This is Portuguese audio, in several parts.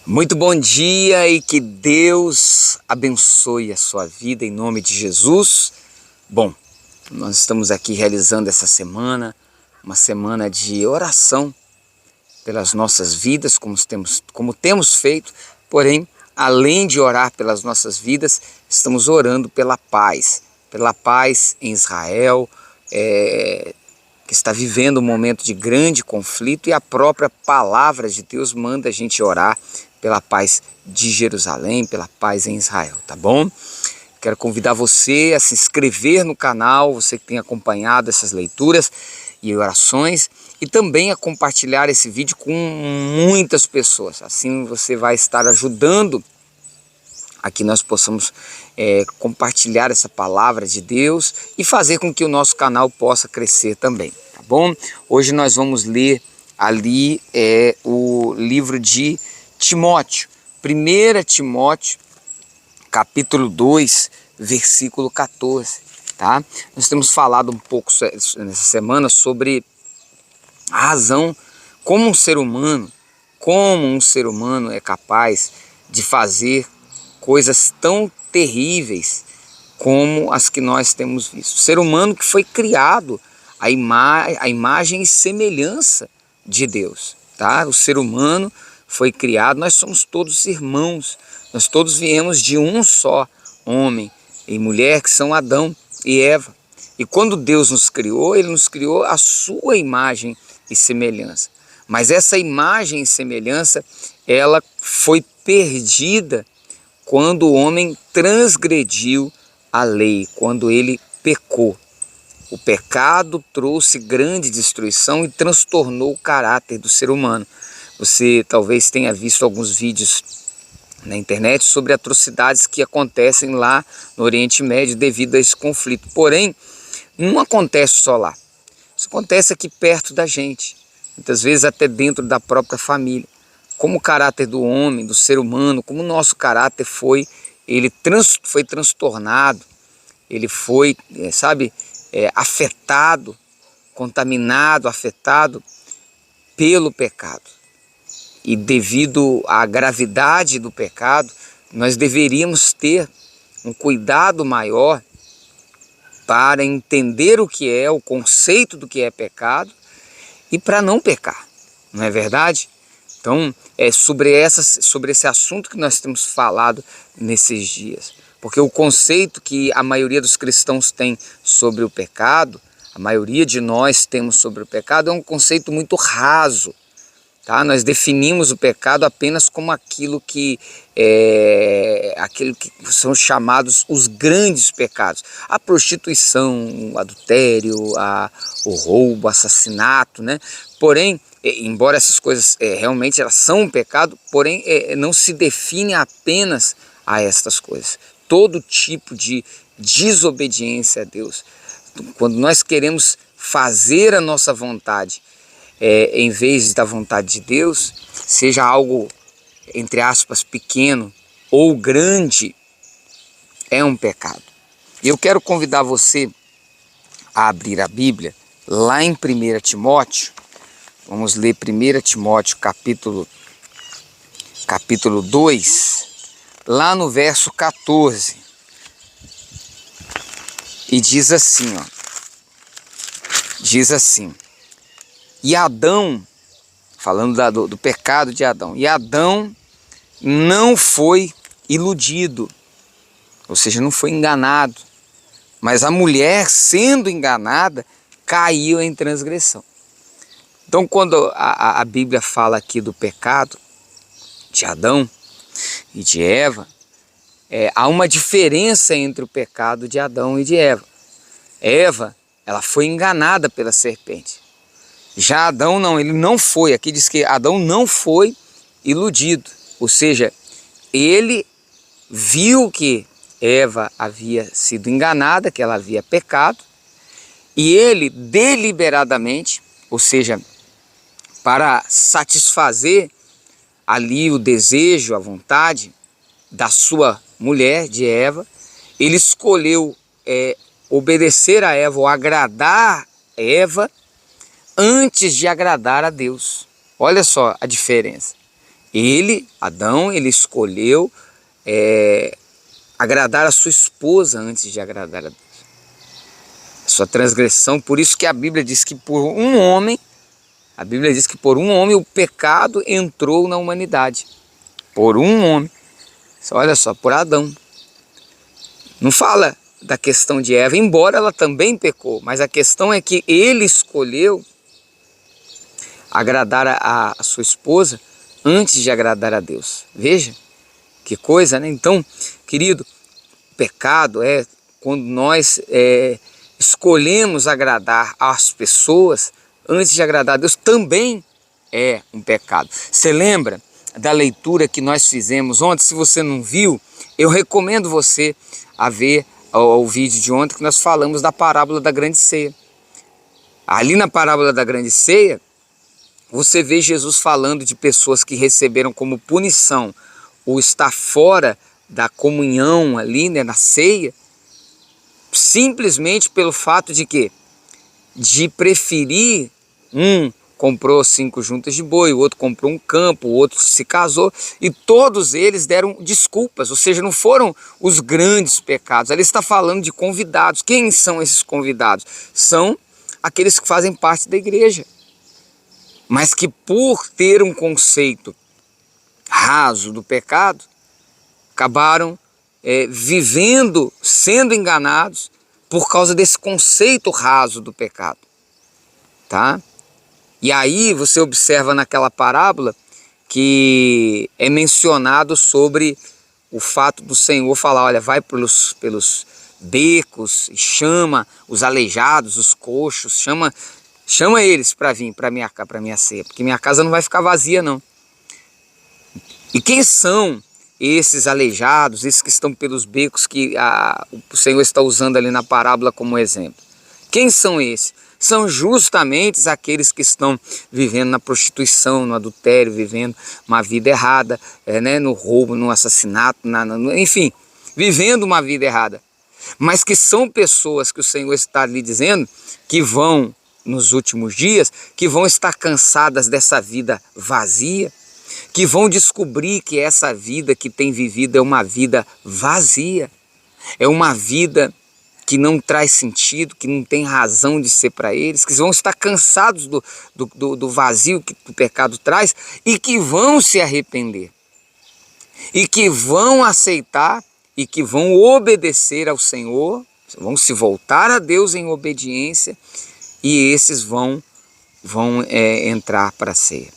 Muito bom dia e que Deus abençoe a sua vida em nome de Jesus. Bom, nós estamos aqui realizando essa semana, uma semana de oração pelas nossas vidas, como temos feito, porém, além de orar pelas nossas vidas, estamos orando pela paz em Israel, que está vivendo um momento de grande conflito, e a própria palavra de Deus manda a gente orar pela paz de Jerusalém, pela paz em Israel, tá bom? Quero convidar você a se inscrever no canal, você que tem acompanhado essas leituras e orações, e também a compartilhar esse vídeo com muitas pessoas. Assim você vai estar ajudando a que nós possamos compartilhar essa palavra de Deus e fazer com que o nosso canal possa crescer também, tá bom? Hoje nós vamos ler ali o livro de Timóteo, 1 Timóteo, capítulo 2, versículo 14, tá? Nós temos falado um pouco nessa semana sobre a razão como um ser humano é capaz de fazer coisas tão terríveis como as que nós temos visto. O ser humano que foi criado à imagem e semelhança de Deus, tá? O ser humano foi criado, nós somos todos irmãos, nós todos viemos de um só homem e mulher, que são Adão e Eva. E quando Deus nos criou, Ele nos criou à sua imagem e semelhança. Mas essa imagem e semelhança, ela foi perdida quando o homem transgrediu a lei, quando ele pecou. O pecado trouxe grande destruição e transtornou o caráter do ser humano. Você talvez tenha visto alguns vídeos na internet sobre atrocidades que acontecem lá no Oriente Médio devido a esse conflito. Porém, não acontece só lá. Isso acontece aqui perto da gente, muitas vezes até dentro da própria família. Como o caráter do homem, do ser humano, como o nosso caráter foi transtornado, ele foi, afetado, contaminado, afetado pelo pecado. E devido à gravidade do pecado, nós deveríamos ter um cuidado maior para entender o que é, o conceito do que é pecado e para não pecar, não é verdade? Então, é sobre esse assunto que nós temos falado nesses dias. Porque o conceito que a maioria dos cristãos tem sobre o pecado, a maioria de nós temos sobre o pecado, é um conceito muito raso. Tá? Nós definimos o pecado apenas como aquilo que são chamados os grandes pecados. A prostituição, o adultério, o roubo, o assassinato, né? Porém, embora essas coisas realmente elas são um pecado, porém não se define apenas a estas coisas. Todo tipo de desobediência a Deus. Quando nós queremos fazer a nossa vontade, em vez da vontade de Deus, seja algo, entre aspas, pequeno ou grande, é um pecado. E eu quero convidar você a abrir a Bíblia lá em 1 Timóteo. Vamos ler 1 Timóteo capítulo 2, lá no verso 14. E diz assim, diz assim: e Adão, falando do pecado de Adão, e Adão não foi iludido, ou seja, não foi enganado, mas a mulher, sendo enganada, caiu em transgressão. Então, quando a Bíblia fala aqui do pecado de Adão e de Eva, há uma diferença entre o pecado de Adão e de Eva. Eva, ela foi enganada pela serpente. Já Adão não, ele não foi. Aqui diz que Adão não foi iludido. Ou seja, ele viu que Eva havia sido enganada, que ela havia pecado, e ele deliberadamente, ou seja, para satisfazer ali o desejo, a vontade da sua mulher, de Eva, ele escolheu obedecer a Eva ou agradar Eva antes de agradar a Deus. Olha só a diferença. Adão, ele escolheu agradar a sua esposa antes de agradar a Deus. Sua transgressão, por isso que a Bíblia diz que por um homem o pecado entrou na humanidade. Por um homem. Olha só, por Adão. Não fala da questão de Eva, embora ela também pecou, mas a questão é que ele escolheu agradar a sua esposa antes de agradar a Deus. Veja, que coisa, né? Então, querido, pecado é quando nós escolhemos agradar as pessoas antes de agradar a Deus, também é um pecado. Você lembra da leitura que nós fizemos ontem? Se você não viu, eu recomendo você a ver o vídeo de ontem que nós falamos da parábola da grande ceia. Ali na parábola da grande ceia, você vê Jesus falando de pessoas que receberam como punição o estar fora da comunhão ali, né, na ceia, simplesmente pelo fato de quê? De preferir, um comprou 5 juntas de boi, o outro comprou um campo, o outro se casou, e todos eles deram desculpas, ou seja, não foram os grandes pecados. Ali está falando de convidados. Quem são esses convidados? São aqueles que fazem parte da igreja, mas que por ter um conceito raso do pecado, acabaram vivendo, sendo enganados por causa desse conceito raso do pecado, tá? E aí você observa naquela parábola que é mencionado sobre o fato do Senhor falar, olha, vai pelos becos e chama os aleijados, os coxos, chama eles para vir para minha ceia, porque minha casa não vai ficar vazia não. E quem são esses aleijados, esses que estão pelos becos que o Senhor está usando ali na parábola como exemplo? Quem são esses? São justamente aqueles que estão vivendo na prostituição, no adultério, vivendo uma vida errada, né, no roubo, no assassinato, enfim, vivendo uma vida errada. Mas que são pessoas que o Senhor está lhe dizendo que vão, nos últimos dias, que vão estar cansadas dessa vida vazia, que vão descobrir que essa vida que tem vivido é uma vida vazia, é uma vida que não traz sentido, que não tem razão de ser para eles, que vão estar cansados do vazio que o pecado traz e que vão se arrepender, e que vão aceitar e que vão obedecer ao Senhor, vão se voltar a Deus em obediência, e esses vão entrar para a ceia,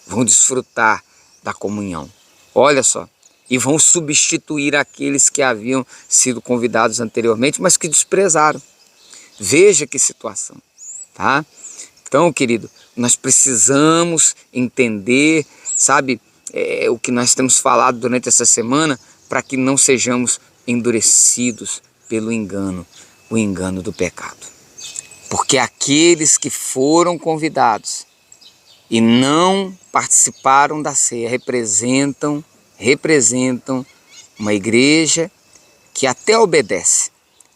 vão desfrutar da comunhão. Olha só. E vão substituir aqueles que haviam sido convidados anteriormente, mas que desprezaram. Veja que situação, tá? Então, querido, nós precisamos entender, sabe, o que nós temos falado durante essa semana, para que não sejamos endurecidos pelo engano, o engano do pecado. Porque aqueles que foram convidados e não participaram da ceia representam uma igreja que até obedece,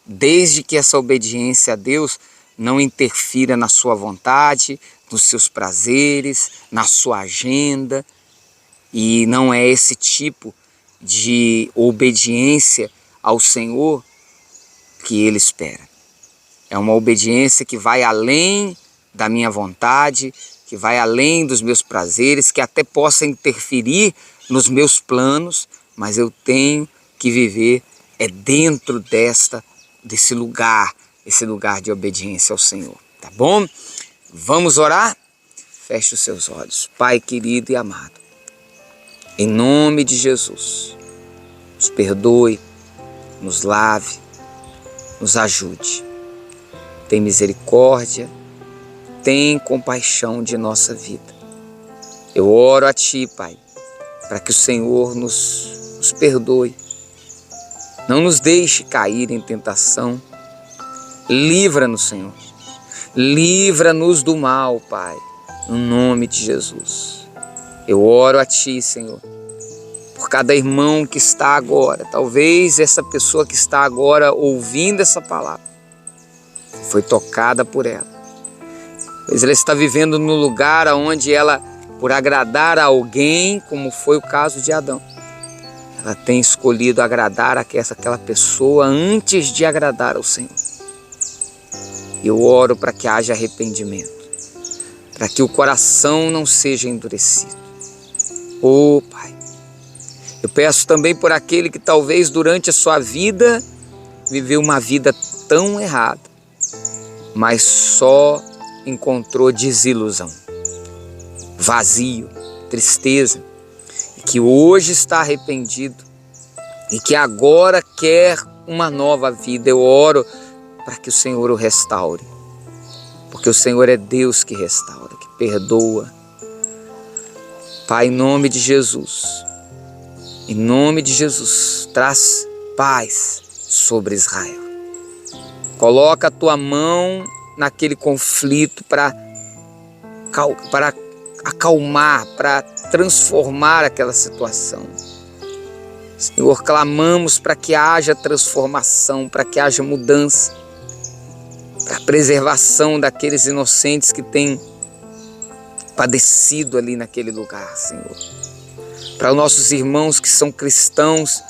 desde que essa obediência a Deus não interfira na sua vontade, nos seus prazeres, na sua agenda, e não é esse tipo de obediência ao Senhor que Ele espera. É uma obediência que vai além da minha vontade, que vai além dos meus prazeres, que até possa interferir nos meus planos, mas eu tenho que viver dentro desse lugar, esse lugar de obediência ao Senhor, tá bom? Vamos orar? Feche os seus olhos. Pai querido e amado, em nome de Jesus, nos perdoe, nos lave, nos ajude. Tem misericórdia, tem compaixão de nossa vida. Eu oro a Ti, Pai, para que o Senhor nos perdoe. Não nos deixe cair em tentação. Livra-nos, Senhor. Livra-nos do mal, Pai, no nome de Jesus. Eu oro a Ti, Senhor, por cada irmão que está agora. Talvez essa pessoa que está agora ouvindo essa palavra foi tocada por ela. Pois ela está vivendo no lugar onde ela por agradar a alguém, como foi o caso de Adão. Ela tem escolhido agradar aquela pessoa antes de agradar ao Senhor. Eu oro para que haja arrependimento, para que o coração não seja endurecido. Oh, Pai, eu peço também por aquele que talvez durante a sua vida viveu uma vida tão errada, mas só encontrou desilusão, vazio, tristeza, e que hoje está arrependido e que agora quer uma nova vida. Eu oro para que o Senhor o restaure, porque o Senhor é Deus que restaura, que perdoa. Pai, em nome de Jesus, traz paz sobre Israel. Coloca a tua mão naquele conflito para acalmar, para transformar aquela situação. Senhor, clamamos para que haja transformação, para que haja mudança, para a preservação daqueles inocentes que têm padecido ali naquele lugar, Senhor. Para os nossos irmãos que são cristãos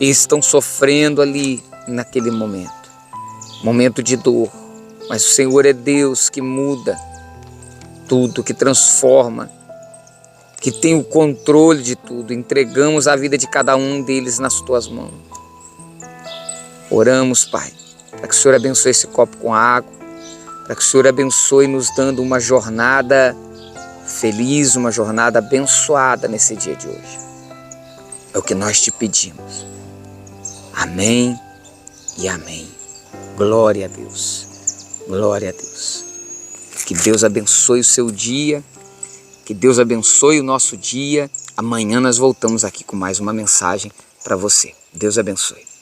e estão sofrendo ali naquele momento de dor. Mas o Senhor é Deus que muda tudo, que transforma, que tem o controle de tudo. Entregamos a vida de cada um deles nas tuas mãos. Oramos, Pai, para que o Senhor abençoe esse copo com água, para que o Senhor abençoe nos dando uma jornada feliz, uma jornada abençoada nesse dia de hoje. É o que nós te pedimos. Amém e amém. Glória a Deus. Glória a Deus. Que Deus abençoe o seu dia. Que Deus abençoe o nosso dia. Amanhã nós voltamos aqui com mais uma mensagem para você. Deus abençoe.